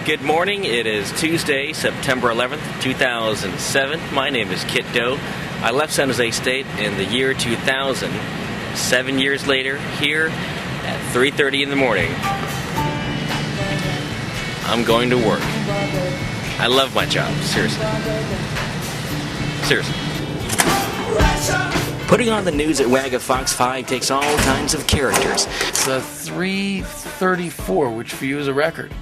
Good morning. It is Tuesday, September 11th, 2007. My name is Kit Doe. I left San Jose State in the year 2000. 7 years later, here at 3:30 in the morning, I'm going to work. I love my job, seriously. Seriously. Putting on the news at WAGA Fox 5 takes all kinds of characters. It's a 3:34, which for you is a record.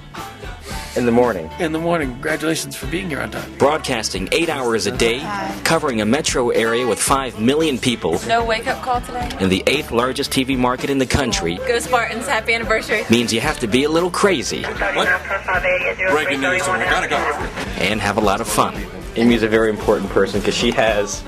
In the morning. In the morning. Congratulations for being here on time. Broadcasting 8 hours a day, covering a metro area with 5 million people. No wake-up call today? In the 8th largest TV market in the country. Go Spartans, happy anniversary. Means you have to be a little crazy. What? Breaking news, so we gotta go. And have a lot of fun. Amy's a very important person because she has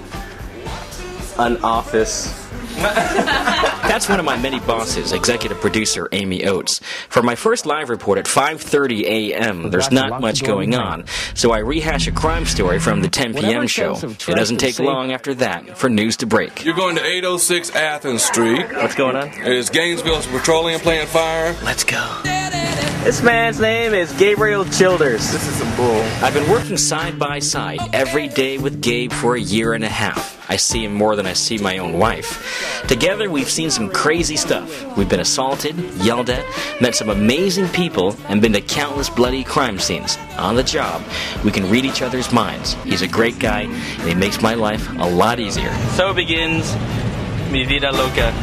an office. That's one of my many bosses, executive producer Amy Oates. For my first live report at 5:30 a.m., there's not much going on, so I rehash a crime story from the 10 p.m. show. It doesn't take long after that for news to break. You're going to 806 Athens Street. What's going on? It is Gainesville's Petroleum plant fire. Let's go. This man's name is Gabriel Childers. This is some bull. I've been working side by side every day with Gabe for a year and a half. I see him more than I see my own wife. Together, we've seen some crazy stuff. We've been assaulted, yelled at, met some amazing people, and been to countless bloody crime scenes. On the job, we can read each other's minds. He's a great guy, and he makes my life a lot easier. So begins Mi Vida Loca.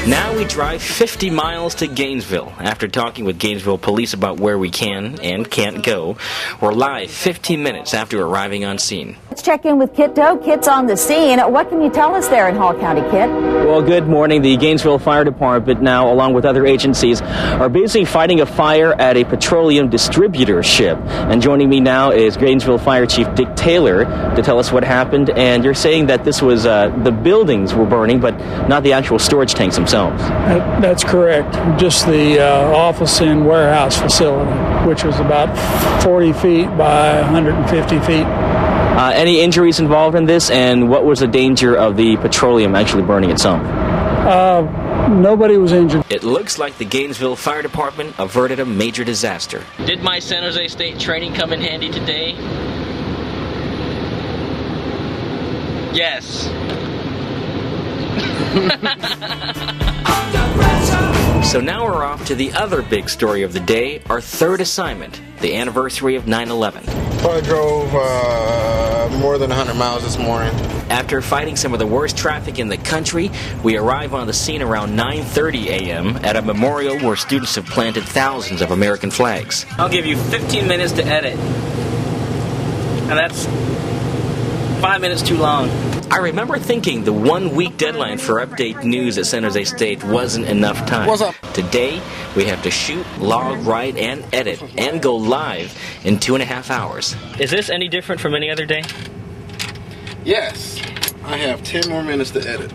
Now we drive 50 miles to Gainesville. After talking with Gainesville police about where we can and can't go, we're live 15 minutes after arriving on scene. Let's check in with Kit Doe. Kit's on the scene. What can you tell us there in Hall County, Kit? Well, good morning. The Gainesville Fire Department now, along with other agencies, are busy fighting a fire at a petroleum distributor ship. And joining me now is Gainesville Fire Chief Dick Taylor to tell us what happened. And you're saying that this was, the buildings were burning, but not the actual storage tanks themselves. That's correct. Just the office and warehouse facility, which was about 40 feet by 150 feet. Any injuries involved in this, and what was the danger of the petroleum actually burning itself? Nobody was injured. It looks like the Gainesville Fire Department averted a major disaster. Did my San Jose State training come in handy today? Yes. So now we're off to the other big story of the day, our third assignment, the anniversary of 9/11. I drove more than 100 miles this morning. After fighting some of the worst traffic in the country, we arrive on the scene around 9:30 a.m. at a memorial where students have planted thousands of American flags. I'll give you 15 minutes to edit. And that's 5 minutes too long. I remember thinking the 1 week deadline for update news at San Jose State wasn't enough time. What's up? Today, we have to shoot, log, write, and edit, and go live in 2.5 hours. Is this any different from any other day? Yes, I have 10 more minutes to edit.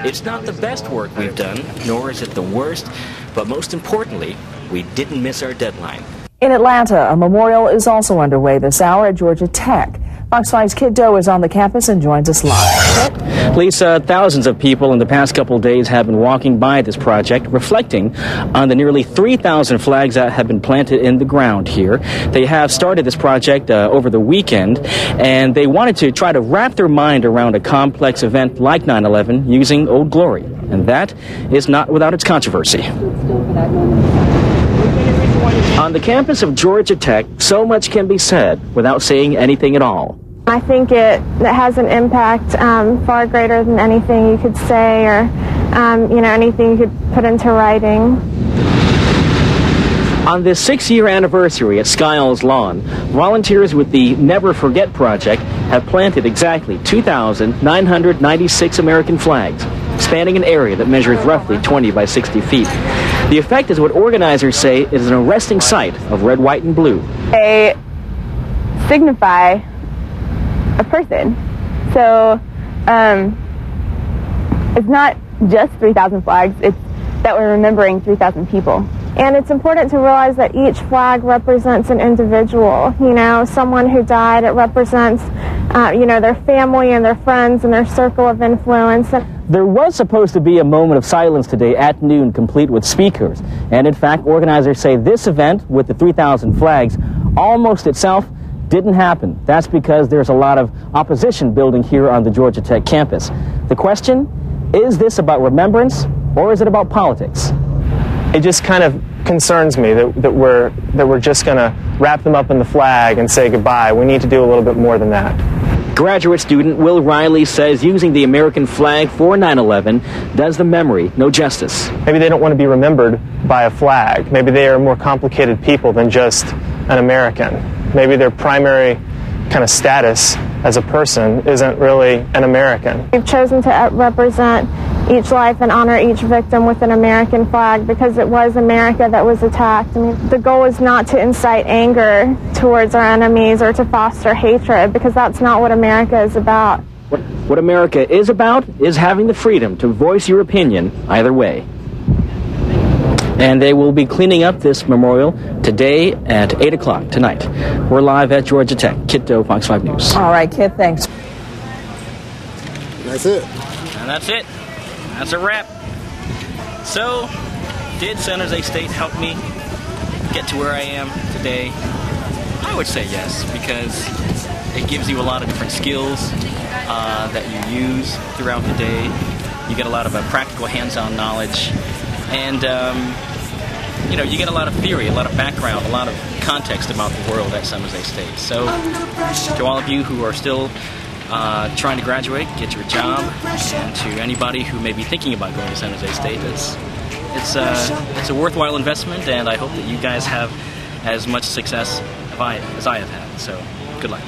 It's not the best work we've done, nor is it the worst, but most importantly, we didn't miss our deadline. In Atlanta, a memorial is also underway this hour at Georgia Tech. Fox 5's Kit Doe is on the campus and joins us live. Lisa, thousands of people in the past couple days have been walking by this project, reflecting on the nearly 3,000 flags that have been planted in the ground here. They have started this project over the weekend, and they wanted to try to wrap their mind around a complex event like 9/11 using Old Glory. And that is not without its controversy. On the campus of Georgia Tech, so much can be said without saying anything at all. I think it has an impact far greater than anything you could say or, anything you could put into writing. On this 6-year anniversary at Skiles Lawn, volunteers with the Never Forget Project have planted exactly 2,996 American flags, spanning an area that measures roughly 20 by 60 feet. The effect is what organizers say is an arresting sight of red, white, and blue. They signify a person. So it's not just 3,000 flags, it's that we're remembering 3,000 people. And it's important to realize that each flag represents an individual, someone who died. It represents, their family and their friends and their circle of influence. There was supposed to be a moment of silence today at noon, complete with speakers. And in fact, organizers say this event with the 3,000 flags almost itself didn't happen. That's because there's a lot of opposition building here on the Georgia Tech campus. The question, is this about remembrance or is it about politics? It just kind of concerns me that we're just going to wrap them up in the flag and say goodbye. We need to do a little bit more than that. Graduate student Will Riley says using the American flag for 9/11 does the memory no justice. Maybe they don't want to be remembered by a flag. Maybe they are more complicated people than just an American. Maybe their primary kind of status as a person isn't really an American. We've chosen to represent each life and honor each victim with an American flag because it was America that was attacked. I mean, the goal is not to incite anger towards our enemies or to foster hatred, because that's not what America is about. What America is about is having the freedom to voice your opinion either way. And they will be cleaning up this memorial today at 8 o'clock tonight. We're live at Georgia Tech. Kit Doe, Fox 5 News. All right, Kit, thanks. That's it. And that's it. That's a wrap. So, did San Jose State help me get to where I am today? I would say yes, because it gives you a lot of different skills that you use throughout the day. You get a lot of practical hands-on knowledge. And, you get a lot of theory, a lot of background, a lot of context about the world at San Jose State. So, to all of you who are still trying to graduate, get your job, and to anybody who may be thinking about going to San Jose State, it's a worthwhile investment, and I hope that you guys have as much success as I have had. So, good luck.